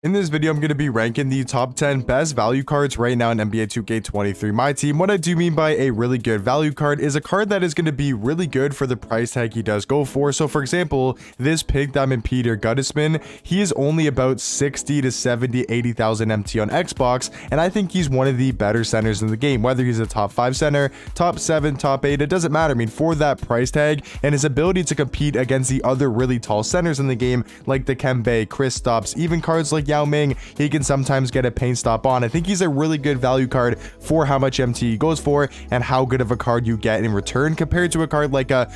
In this video, I'm going to be ranking the top 10 best value cards right now in NBA 2K23 Myteam. What I do mean by a really good value card is a card that is going to be really good for the price tag he does go for. So for example, this Pink Diamond Peter Guttisman, he is only about 60 to 70, 80,000 MT on Xbox, and I think he's one of the better centers in the game. Whether he's a top 5 center, top 7, top 8, it doesn't matter. I mean, for that price tag and his ability to compete against the other really tall centers in the game, like the Kembe, Kristaps, even cards like Yao Ming, he can sometimes get a paint stop on. I think he's a really good value card for how much MT he goes for and how good of a card you get in return compared to a card like a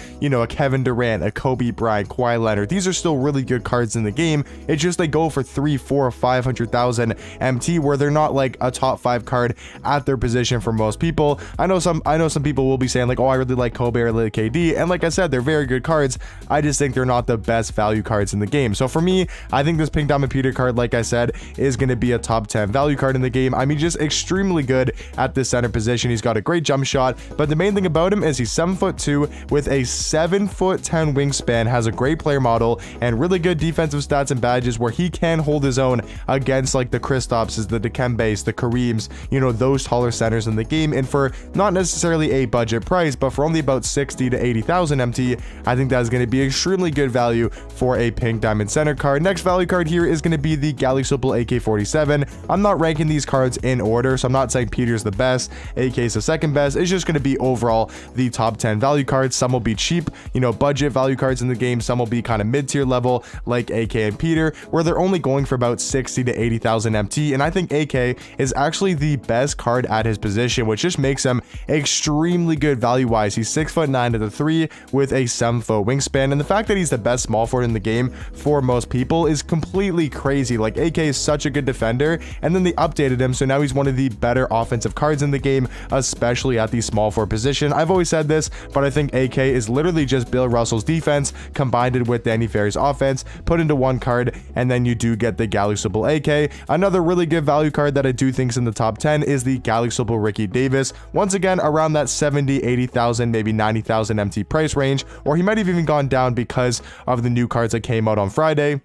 Kevin Durant, a Kobe Bryant, Kawhi Leonard. These are still really good cards in the game. It's just they go for 3, 4, 500,000 MT, where they're not like a top 5 card at their position for most people. I know some people will be saying like, oh, I really like Kobe, I really like KD, and like I said, they're very good cards. I just think they're not the best value cards in the game. So for me, I think this Pink Diamond Peter card, like I said, is going to be a top 10 value card in the game. I mean, just extremely good at the center position. He's got a great jump shot, but the main thing about him is he's 7'2" with a 7'10" wingspan, has a great player model and really good defensive stats and badges where he can hold his own against like the Kristapses, the Dikembes, the Kareems, those taller centers in the game. And for not necessarily a budget price, but for only about 60 to 80,000 MT, I think that's going to be extremely good value for a Pink Diamond center card. Next value card here is going to be the Galaxy Opal AK-47. I'm not ranking these cards in order, so I'm not saying Peter's the best, AK is the second best. It's just going to be overall the top 10 value cards. Some will be cheap, budget value cards in the game. Some will be kind of mid-tier level like AK and Peter, where they're only going for about 60 to 80,000 MT. And I think AK is actually the best card at his position, which just makes him extremely good value-wise. He's 6'9" to the 3 with a 7-foot wingspan. And the fact that he's the best small forward in the game for most people is completely crazy. Like, AK is such a good defender, and then they updated him, so now he's one of the better offensive cards in the game, especially at the small forward position. I've always said this, but I think AK is literally just Bill Russell's defense combined with Danny Ferry's offense put into one card, and then you do get the Galaxy Opal AK. Another really good value card that I do think is in the top 10 is the Galaxy Opal Ricky Davis. Once again, around that 70, 80,000, maybe 90,000 MT price range, or he might have even gone down because of the new cards that came out on Friday.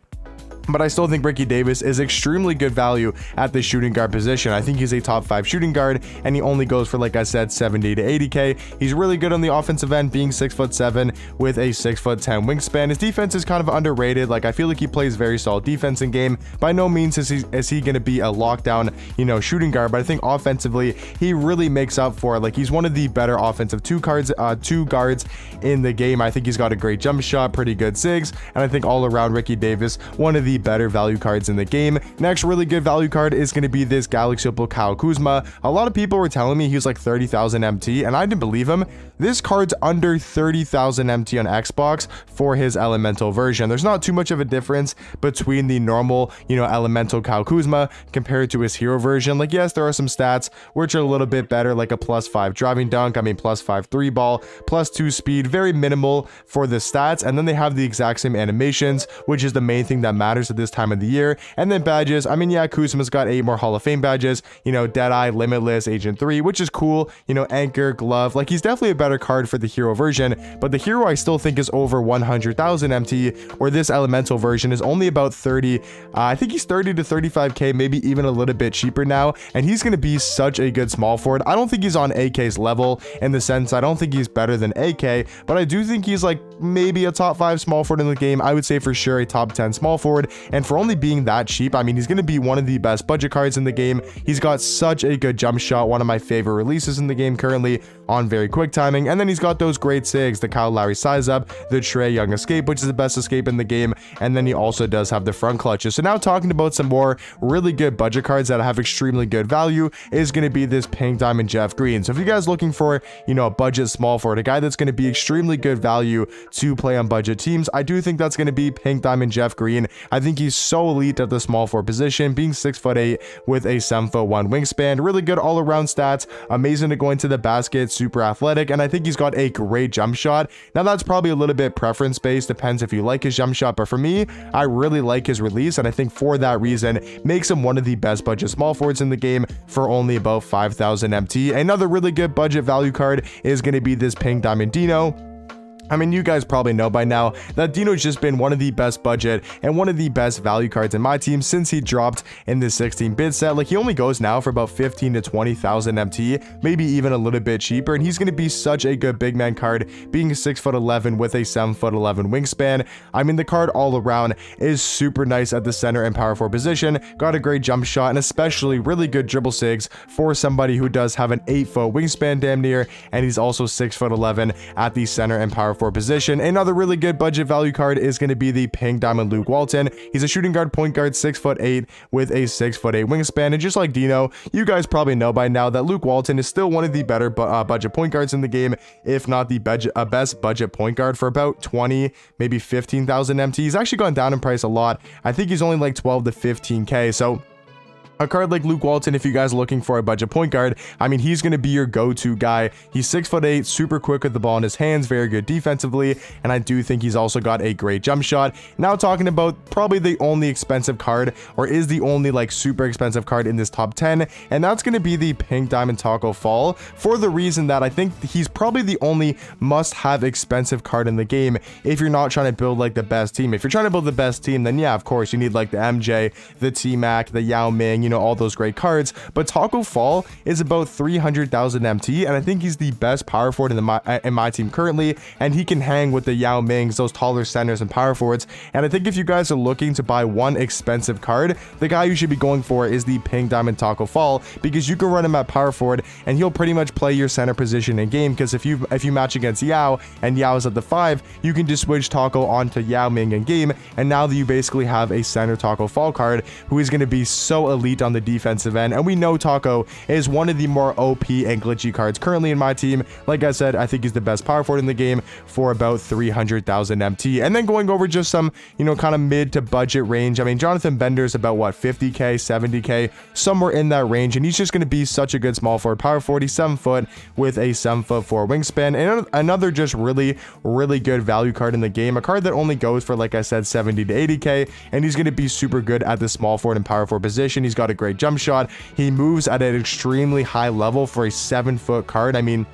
But I still think Ricky Davis is extremely good value at the shooting guard position. I think he's a top 5 shooting guard, and he only goes for, like I said, 70 to 80k. He's really good on the offensive end, being 6'7" with a 6'10" wingspan. His defense is kind of underrated. Like, I feel like he plays very solid defense in game. By no means is he going to be a lockdown, shooting guard, but I think offensively he really makes up for it. Like, he's one of the better offensive two guards in the game. I think he's got a great jump shot, pretty good zigs, and I think all around Ricky Davis, one of the better value cards in the game. Next really good value card is going to be this Galaxy Opal Kyle Kuzma. A lot of people were telling me he was like 30,000 MT, and I didn't believe him. This card's under 30,000 MT on Xbox for his elemental version. There's not too much of a difference between the normal, elemental Kyle Kuzma compared to his hero version. Like, yes, there are some stats which are a little bit better, like a +5 driving dunk, +5 3 ball, +2 speed, very minimal for the stats. And then they have the exact same animations, which is the main thing that matters at this time of the year. And then badges, yeah, Kuzma's got 8 more Hall of Fame badges, Deadeye, Limitless, Agent 3, which is cool, Anchor, Glove. Like, he's definitely a better card for the hero version, but the hero I still think is over 100,000 MT, where this elemental version is only about 30. I think he's 30 to 35k, maybe even a little bit cheaper now, and he's going to be such a good small forward. I don't think he's on AK's level in the sense I don't think he's better than AK, but I do think he's like maybe a top 5 small forward in the game. I would say for sure a top 10 small forward, and for only being that cheap, he's going to be one of the best budget cards in the game. He's got such a good jump shot, one of my favorite releases in the game currently on very quick timing, and then he's got those great sigs, the Kyle Lowry size up, the Trae Young escape, which is the best escape in the game, and then he also does have the front clutches. So now talking about some more really good budget cards that have extremely good value is going to be this Pink Diamond Jeff Green. So if you guys looking for, a budget small forward, a guy that's going to be extremely good value to play on budget teams, I do think that's going to be Pink Diamond Jeff Green. I think he's so elite at the small forward position, being 6'8" with a 7'1" wingspan, really good all around stats, amazing to go into the basket, super athletic, and I think he's got a great jump shot. Now that's probably a little bit preference based, depends if you like his jump shot, but for me, I really like his release, and I think for that reason makes him one of the best budget small forwards in the game for only about 5,000 MT. Another really good budget value card is going to be this Pink Diamond Dino. I mean, you guys probably know by now that Dino's just been one of the best budget and one of the best value cards in my team since he dropped in the 16-bit set. Like, he only goes now for about 15 to 20,000 MT, maybe even a little bit cheaper, and he's going to be such a good big man card, being 6'11" with a 7'11" wingspan. I mean, the card all around is super nice at the center and power forward position, got a great jump shot, and especially really good dribble sigs for somebody who does have an 8-foot wingspan damn near, and he's also 6'11" at the center and power forward position. Another really good budget value card is going to be the Pink Diamond Luke Walton. He's a shooting guard, point guard, 6'8" with a 6'8" wingspan, and just like Dino, you guys probably know by now that Luke Walton is still one of the better budget point guards in the game, if not the best budget point guard for about 20, maybe 15,000 MT. He's actually gone down in price a lot. I think he's only like 12 to 15k. So a card like Luke Walton, if you guys are looking for a budget point guard, I mean, he's going to be your go-to guy. He's 6'8", super quick with the ball in his hands, very good defensively, and I do think he's also got a great jump shot. Now talking about probably the only expensive card, or is the only like super expensive card in this top 10, and that's going to be the Pink Diamond Taco Fall, for the reason that I think he's probably the only must-have expensive card in the game if you're not trying to build like the best team. If you're trying to build the best team, then yeah, of course, you need like the MJ, the T-Mac, the Yao Ming, you know, all those great cards. But Taco Fall is about 300,000 MT, and I think he's the best power forward in my team currently, and he can hang with the Yao Mings, those taller centers and power forwards. And I think if you guys are looking to buy one expensive card, the guy you should be going for is the Pink Diamond Taco Fall, because you can run him at power forward and he'll pretty much play your center position in game, because if you match against Yao and Yao is at the 5, you can just switch Taco onto Yao Ming in game, and now that you basically have a center Taco Fall card who is going to be so elite on the defensive end. And we know Taco is one of the more OP and glitchy cards currently in my team. Like I said, I think he's the best power forward in the game for about 300,000 MT. And then going over just some, you know, kind of mid to budget range, I mean, Jonathan Bender's about what, 50k, 70k, somewhere in that range, and he's just going to be such a good small forward power forward. He's 7 foot with a 7'4" wingspan, and another just really good value card in the game, a card that only goes for, like I said, 70 to 80k, and he's going to be super good at the small forward and power forward position. He's got a great jump shot. He moves at an extremely high level for a 7-foot card. I mean,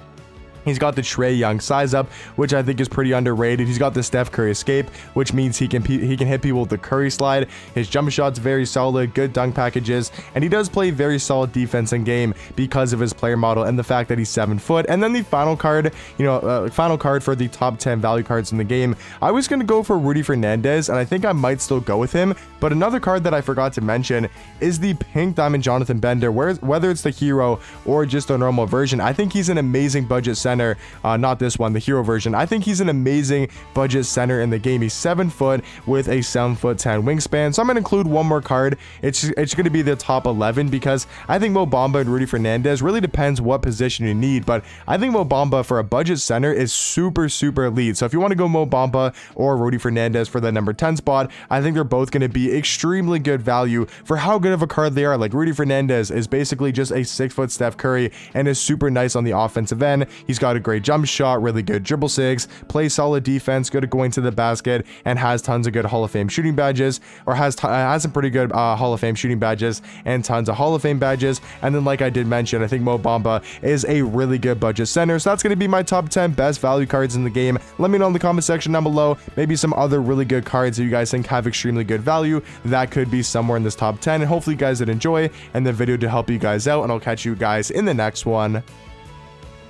he's got the Trae Young size up, which I think is pretty underrated. He's got the Steph Curry escape, which means he can hit people with the Curry slide. His jump shot's very solid, good dunk packages, and he does play very solid defense in game because of his player model and the fact that he's 7 foot. And then the final card, you know, final card for the top 10 value cards in the game, I was going to go for Rudy Fernandez, and I think I might still go with him. But another card that I forgot to mention is the Pink Diamond Jonathan Bender, whether it's the hero or just a normal version. I think he's an amazing budget center. Not this one, the hero version. I think he's an amazing budget center in the game. He's 7 foot with a 7'10" wingspan. So I'm gonna include one more card. It's gonna be the top 11, because I think Mo Bamba and Rudy Fernandez really depends what position you need. But I think Mo Bamba for a budget center is super elite. So if you want to go Mo Bamba or Rudy Fernandez for the number 10 spot, I think they're both going to be extremely good value for how good of a card they are. Like, Rudy Fernandez is basically just a 6-foot Steph Curry and is super nice on the offensive end. He's got a great jump shot, really good dribble sigs, plays solid defense, good at going to the basket, and has tons of good Hall of Fame shooting badges, or has some pretty good Hall of Fame shooting badges and tons of Hall of Fame badges. And then, like I did mention, I think Mo Bamba is a really good budget center. So that's going to be my top 10 best value cards in the game. Let me know in the comment section down below maybe some other really good cards that you guys think have extremely good value that could be somewhere in this top 10. And hopefully you guys did enjoy and the video to help you guys out, and I'll catch you guys in the next one.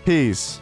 Peace.